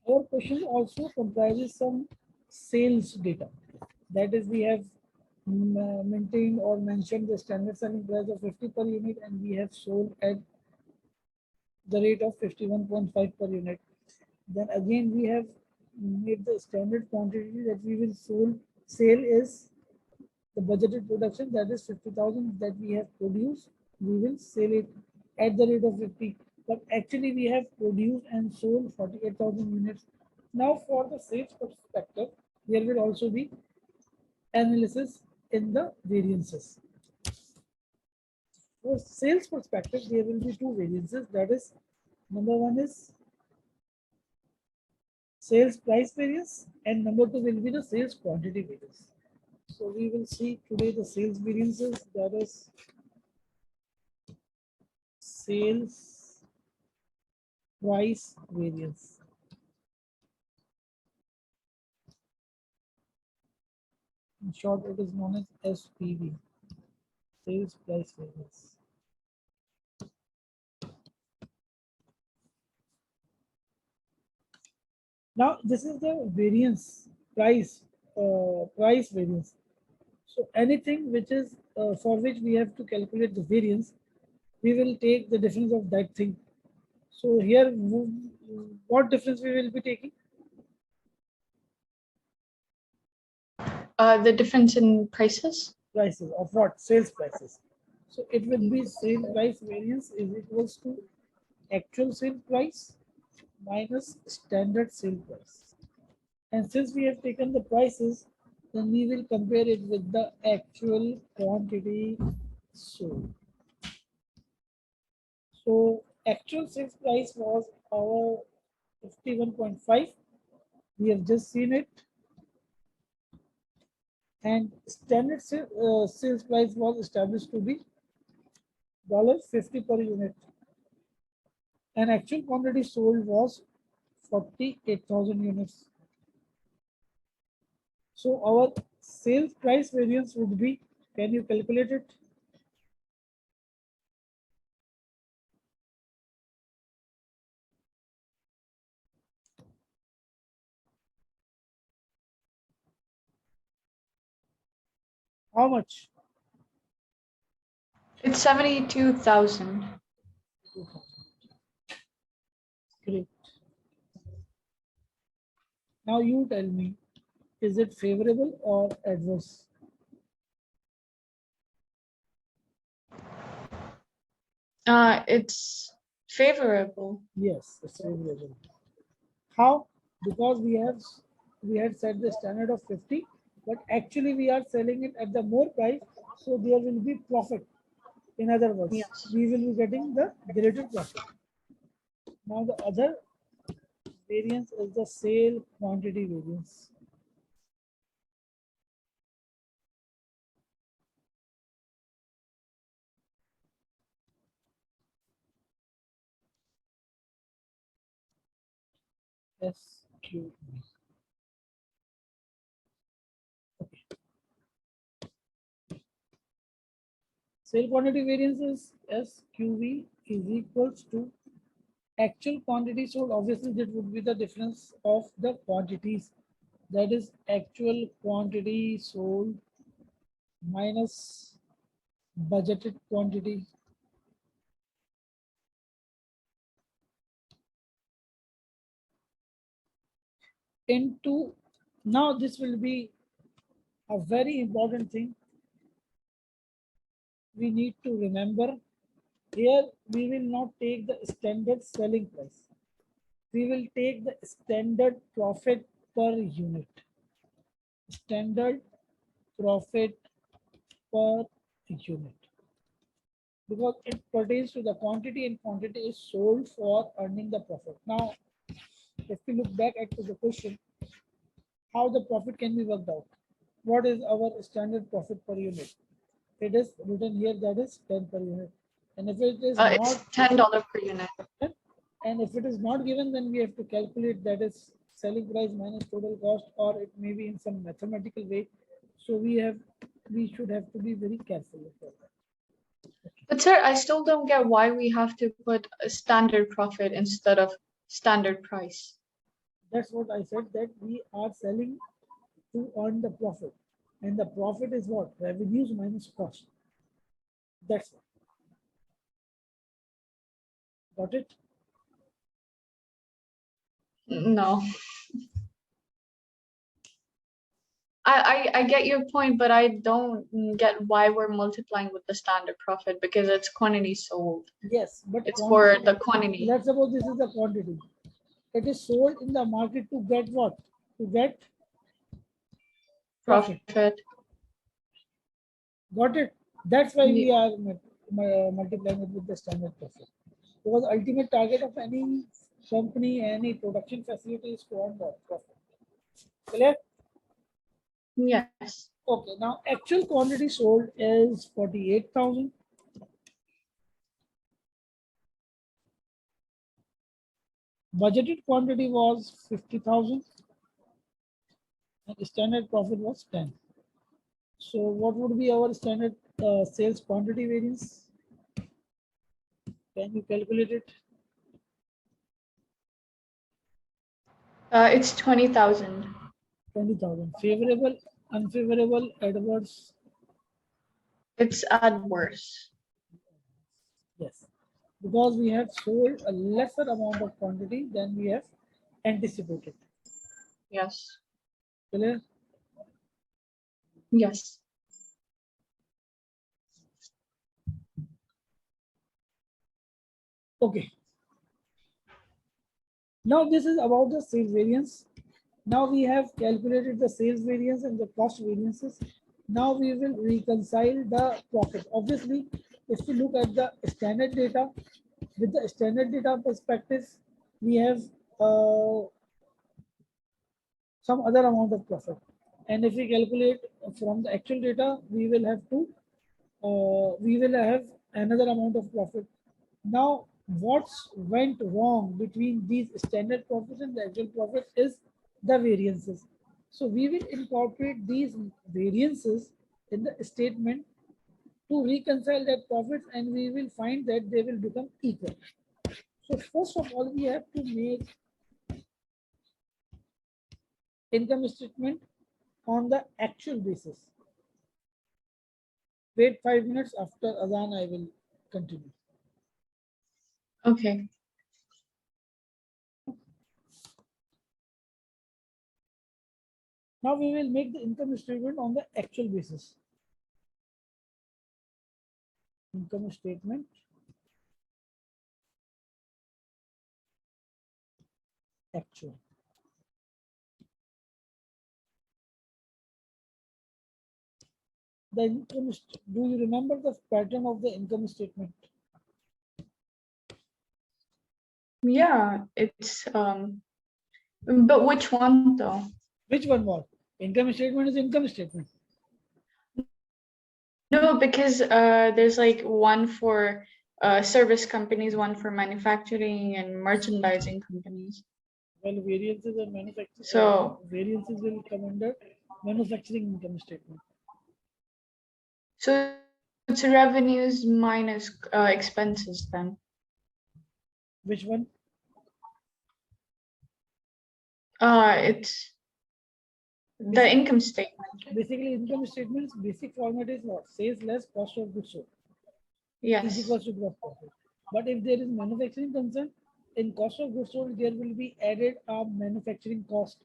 Our question also comprises some sales data. That is, we have maintained or mentioned the standard selling price of 50 per unit, and we have sold at the rate of 51.5 per unit. Then again, we have made the standard quantity that we will sale is the budgeted production, that is 50,000 that we have produced. We will sell it at the rate of 50, but actually we have produced and sold 48,000 units. Now for the sales perspective, there will also be analysis in the variances. For sales perspective, there will be two variances. That is, number one is sales price variance, and number two will be the sales quantity variance. So we will see today the sales variances, that is sales price variance. In short, it is known as SPV, sales price variance. Now, this is the variance price variance. So anything which is for which we have to calculate the variance, we will take the difference of that thing. So here, what difference we will be taking? The difference in prices? Prices of what? Sales prices. So it will be sale price variance is equals to actual sale price minus standard sale price. And since we have taken the prices, then we will compare it with the actual quantity sold. So actual sales price was our 51.5. We have just seen it. And standard sales price was established to be $50 per unit. And actual quantity sold was 48,000 units. So our sales price variance would be, can you calculate it? How much? It's 72,000. Great. Now you tell me, is it favorable or adverse? It's favorable. Yes, it's favorable. How? Because we had set the standard of 50, but actually we are selling it at the more price, so there will be profit. In other words, Yes. we will be getting the greater profit. Now the other variance is the sale quantity variance. SQV. Okay. Sale quantity variance is SQV is equals to actual quantity sold. Obviously, that would be the difference of the quantities. That is actual quantity sold minus budgeted quantity. Into, now this will be a very important thing we need to remember. Here we will not take the standard selling price. We will take the standard profit per unit. Standard profit per unit. Because it pertains to the quantity, and quantity is sold for earning the profit. Now, if we look back at the question, how the profit can be worked out? What is our standard profit per unit? It is written here, that is 10 per unit. And if it is It's not $10 per unit. and if it is not given, then we have to calculate, that is selling price minus total cost, or it may be in some mathematical way. So we should have to be very careful with that. Okay. But sir, I still don't get why we have to put a standard profit instead of standard price. That's what I said, that we are selling to earn the profit. And the profit is what? Revenues minus cost. That's what. Got it? No. I get your point, but I don't get why we're multiplying with the standard profit because it's quantity sold. Yes, but It's for the quantity. let's suppose this is the quantity. It is sold in the market to get what? To get profit. Got it? That's why we are multiplying it with the standard profit. Because ultimate target of any company, any production facility is to earn what? Profit. Clear? Yes. Okay, now actual quantity sold is 48,000. Budgeted quantity was 50,000 and standard profit was 10. So what would be our standard sales quantity variance? Can you calculate it? It's 20,000. 20,000. Favorable, unfavorable, adverse? It's adverse. Yes. Because we have sold a lesser amount of quantity than we have anticipated. Yes. Clear? Yes. Okay. Now this is about the sales variance. Now we have calculated the sales variance and the cost variances. Now we will reconcile the profit. Obviously, if we look at the standard data, with the standard data perspective, we have some other amount of profit. And if we calculate from the actual data, we will have another amount of profit. Now, what's went wrong between these standard profits and the actual profit is the variances. So we will incorporate these variances in the statement to reconcile that profit, and we will find that they will become equal. So first of all, we have to make income statement on the actual basis. Wait 5 minutes, after Adhan I will continue. Okay. Now we will make the income statement on the actual basis. Income statement actual. The income, do you remember the pattern of the income statement? Yeah, it's but which one though? Which one was? Income statement is income statement. No, because there's like one for service companies, one for manufacturing and merchandising companies. Well, variances and manufacturing. So variances will come under manufacturing income statement. so it's revenues minus expenses then. Which one? It's the income statement. Basically, income statement's basic format is what? Sales less cost of goods sold. Yes. Is equals to gross profit. But if there is manufacturing concern, in cost of goods sold, there will be added a manufacturing cost.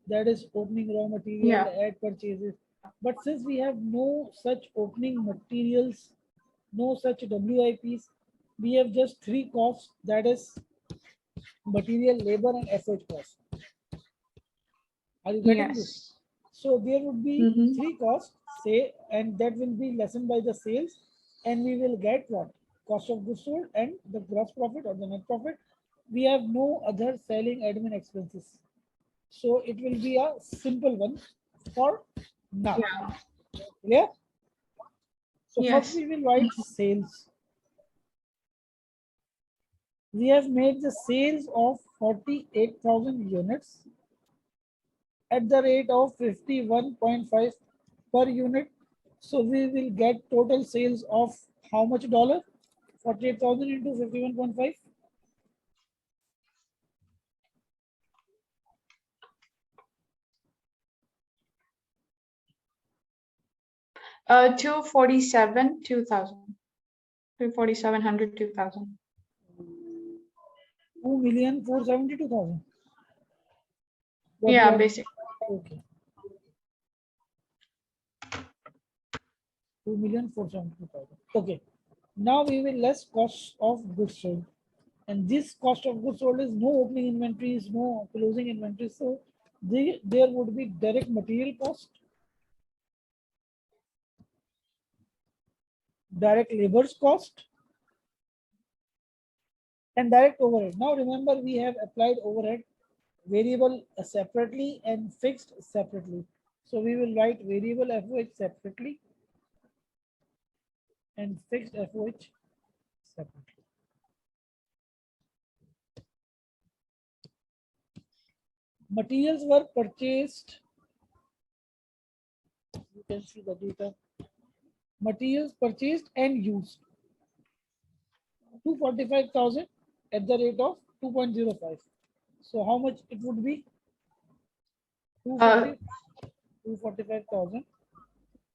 That is opening raw material, add purchases. But since we have no such opening materials, no such WIPs, we have just three costs, that is material, labor, and effort cost. Are you getting this? So there would be three costs, say, and that will be lessened by the sales, and we will get what? Cost of goods sold and the gross profit or the net profit. We have no other selling admin expenses. So it will be a simple one for now. Yeah. So first we will write sales. We have made the sales of 48,000 units at the rate of 51.5 per unit. So we will get total sales of how much dollar? 48,000 into 51.5. 247, 2,000. 2,472, 2,000. 2,472,000. Yeah, basic. Okay. 2,472,000. Okay. Now we will less cost of goods sold. And this cost of goods sold is no opening inventories, no closing inventories. So there would be direct material cost, direct labor's cost, and direct overhead. Now remember, we have applied overhead variable separately and fixed separately. So we will write variable FOH separately and fixed FOH separately. Materials were purchased. You can see the data. Materials purchased and used. 245,000 at the rate of 2.05. So how much it would be? 245,000.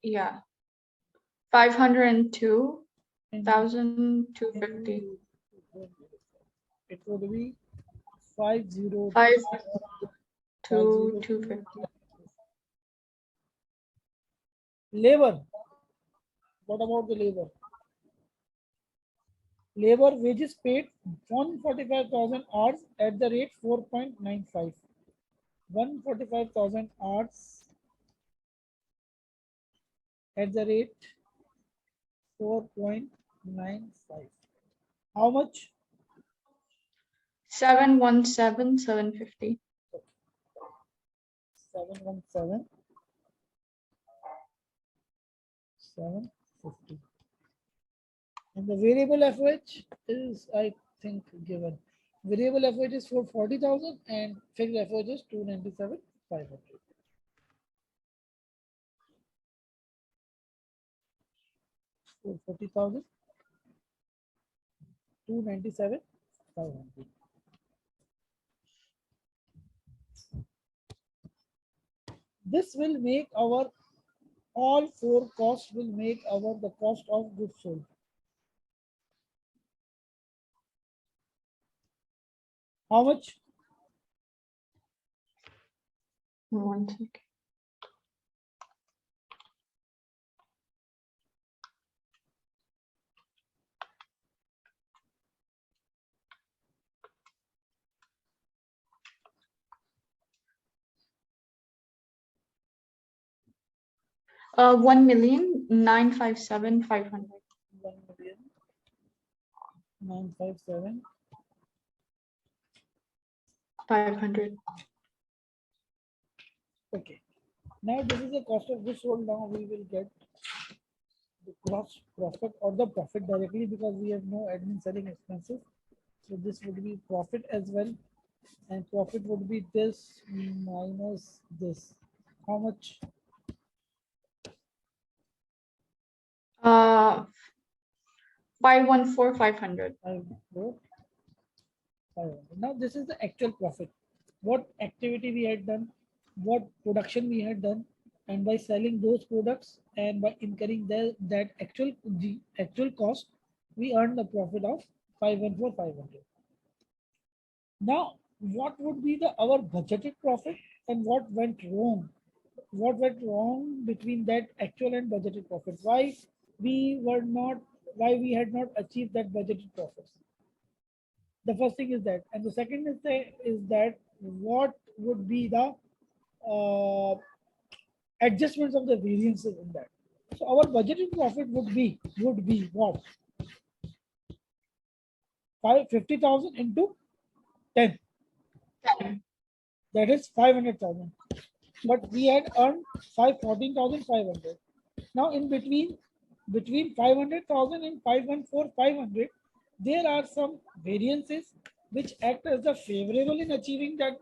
Yeah. 502,250. It would be 502. 5,250. Labor. What about the labor? Labor wages paid 145,000 hours at the rate 4.95. 145,000 hours at the rate 4.95. How much? 717, 750. 717, 750. And the variable FOH is, I think, given. Variable FOH is for 40,000 and fixed FOH is 297,500. 40,000, 297,500. This will make our all four costs will make our the cost of goods sold. How much? 1 second. Uh, 1,957,500. 1,957,500. 500. Okay. Now this is the cost of goods sold. Now we will get the gross profit or the profit directly because we have no admin selling expenses. So this would be profit as well. And profit would be this minus this. How much? 514, 500. 500. Now this is the actual profit. What activity we had done, what production we had done, and by selling those products and by incurring that actual cost, we earned a profit of 514, 500. Now, what would be the our budgeted profit and what went wrong? What went wrong between that actual and budgeted profit? Why we had not achieved that budgeted profits? The first thing is that, and the second is that what would be the uh, adjustments of the variances in that. So our budgeted profit would be what? 50,000 into 10. 10. That is 500,000. But we had earned 14,500. Now in between 500,000 and 514,500, there are some variances which act as the favorable in achieving that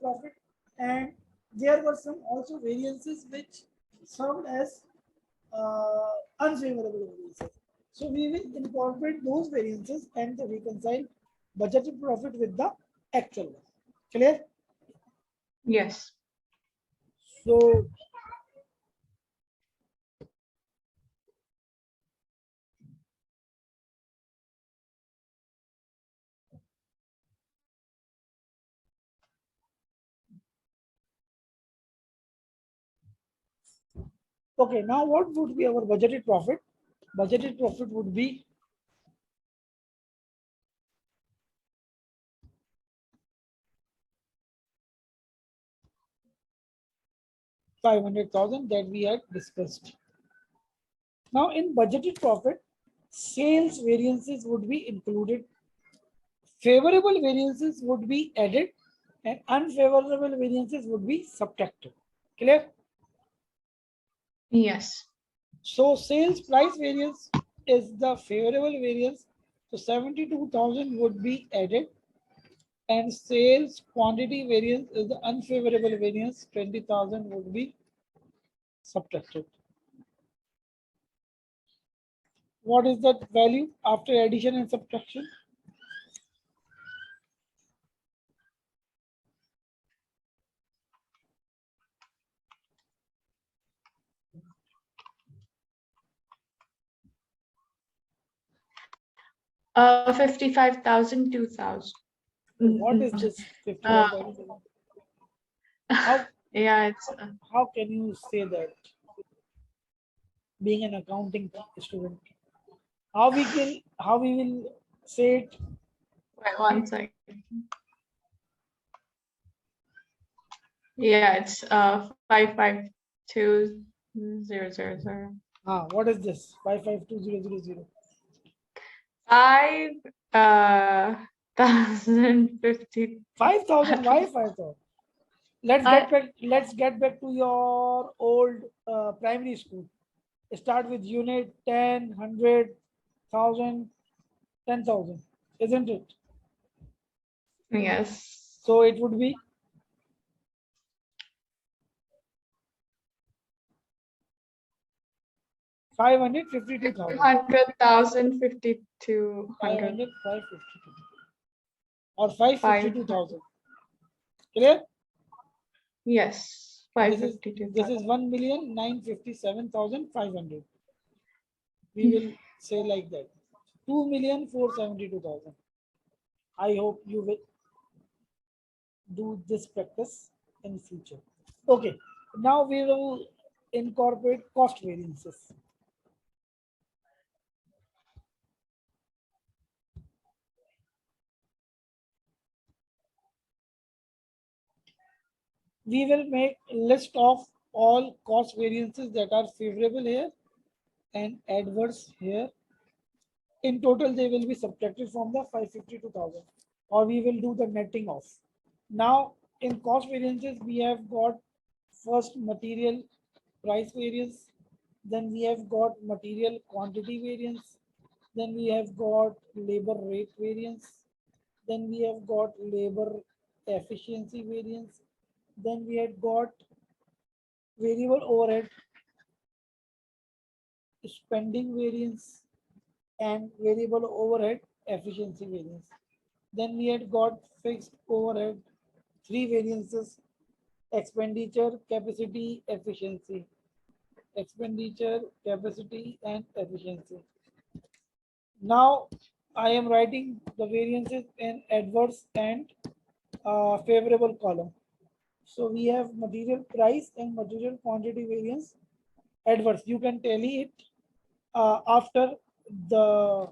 profit, and there were some also variances which served as unfavorable variances. So we will incorporate those variances and reconcile budgeted profit with the actual one. Clear? Yes. So okay, now what would be our budgeted profit? Budgeted profit would be 500,000 that we had discussed. Now in budgeted profit, sales variances would be included, favorable variances would be added, and unfavorable variances would be subtracted. Clear? Yes. So sales price variance is the favorable variance. So 72,000 would be added, and sales quantity variance is the unfavorable variance. 20,000 would be subtracted. What is that value after addition and subtraction? Uh, 55,000, 2,000. What is this 55,000? How Yeah, it's how can you say that being an accounting student? How we will say it? wait, one second. Yeah, it's 552,000. What is this? 552,000. 5 thousand 50. 5,000. Why 5,000? I Let's get back to your old primary school. Start with unit 10, 100,000, 10,000, isn't it? Yes. So it would be 552,000. 500,000, 5,200. 500, 552. Or 5. 552,000. Clear? Yes. This 552,000. is 1,957,500. We will say like that. 2,472,000. I hope you will do this practice in future. Okay, now we will incorporate cost variances. We will make a list of all cost variances that are favorable here and adverse here. In total, they will be subtracted from the 552,000, or we will do the netting off. Now, in cost variances, we have got first material price variance, then we have got material quantity variance, then we have got labor rate variance, then we have got labor efficiency variance, then we had got variable overhead spending variance and variable overhead efficiency variance. Then we had got fixed overhead, three variances: expenditure, capacity, efficiency. Expenditure, capacity, and efficiency. Now I am writing the variances in adverse and favorable column. So we have material price and material quantity variance adverse. You can tally it after the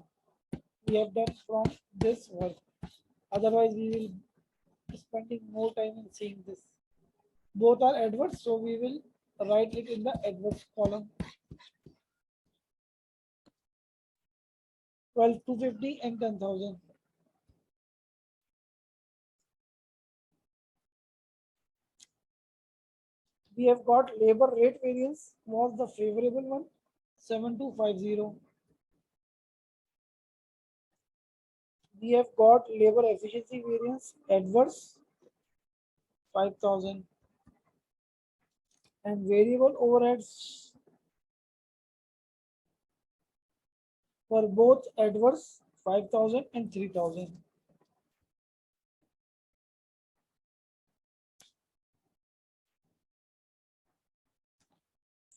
we have done from this work. Otherwise, we will be spending more time in seeing this. Both are adverse, so we will write it in the adverse column. 12, 250 and 10,000. We have got labor rate variance was the favorable one, 7250. We have got labor efficiency variance adverse 5,000, and variable overheads for both adverse 5,000 and 3,000.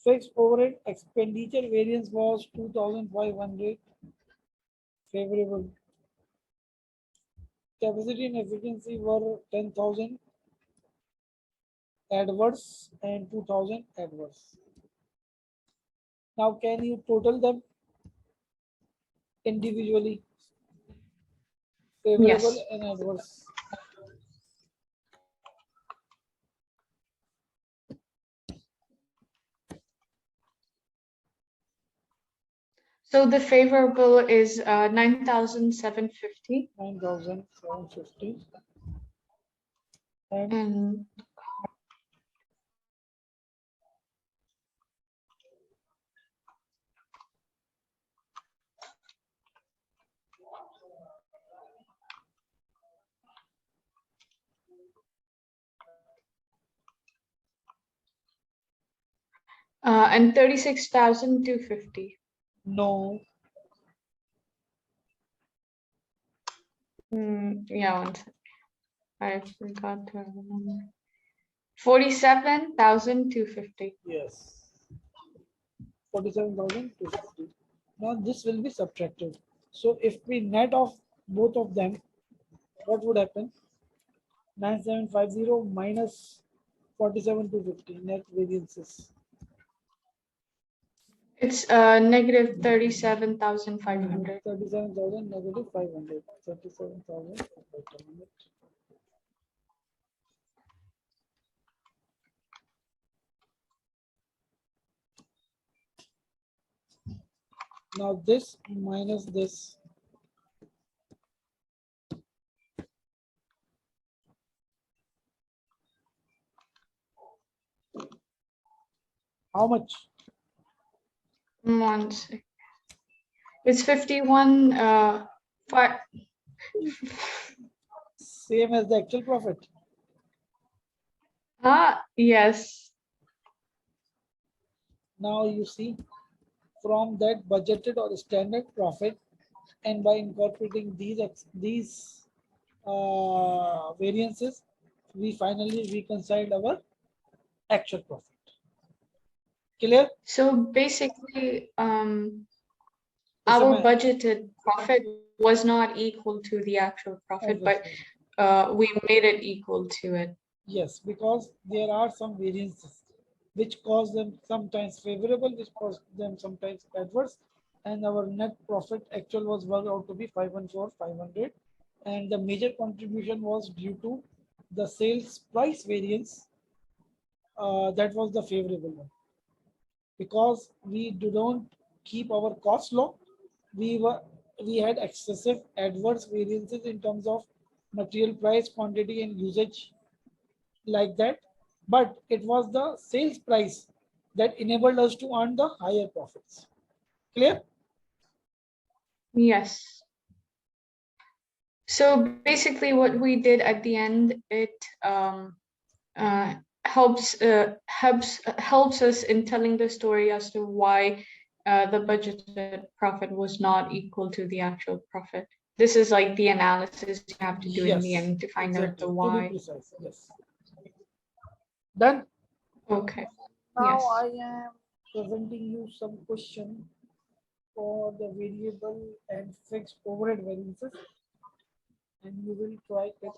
Fixed overhead expenditure variance was 2,500 favorable. Capacity and efficiency were 10,000 adverse and 2,000 adverse. Now can you total them individually, favorable Yes. and adverse? So the favorable is 9,750 9,750 and and 36,250. no, Yeah, one second. I forgot to remember. 47,250. yes, 47,250. Now this will be subtracted. So if we net off both of them, what would happen? 9750 minus 47,250 net variances. It's negative 37,500. 37,000 negative 500. 37,000. Now this minus this. How much? One second. It's 51. Same as the actual profit. Yes. Now you see, from that budgeted or standard profit, and by incorporating these variances, we finally reconciled our actual profit. Clear? So basically, It's a our budgeted profit was not equal to the actual profit, but we made it equal to it. yes, because there are some variances which cause them sometimes favorable, which cause them sometimes adverse, and our net profit actual was worked out to be 514,500, and the major contribution was due to the sales price variance. That was the favorable one, because we do not keep our costs low. We had excessive adverse variances in terms of material price, quantity, and usage, like that, but it was the sales price that enabled us to earn the higher profits. Clear? Yes. So basically, what we did at the end, it uh, helps us in telling the story as to why the budgeted profit was not equal to the actual profit. This is like the analysis you have to do in the Yes, end to find out the exactly, to be why. precise. Yes, done. Okay. Now Yes. I am presenting you some question for the variable and fixed overhead variances, and you will try it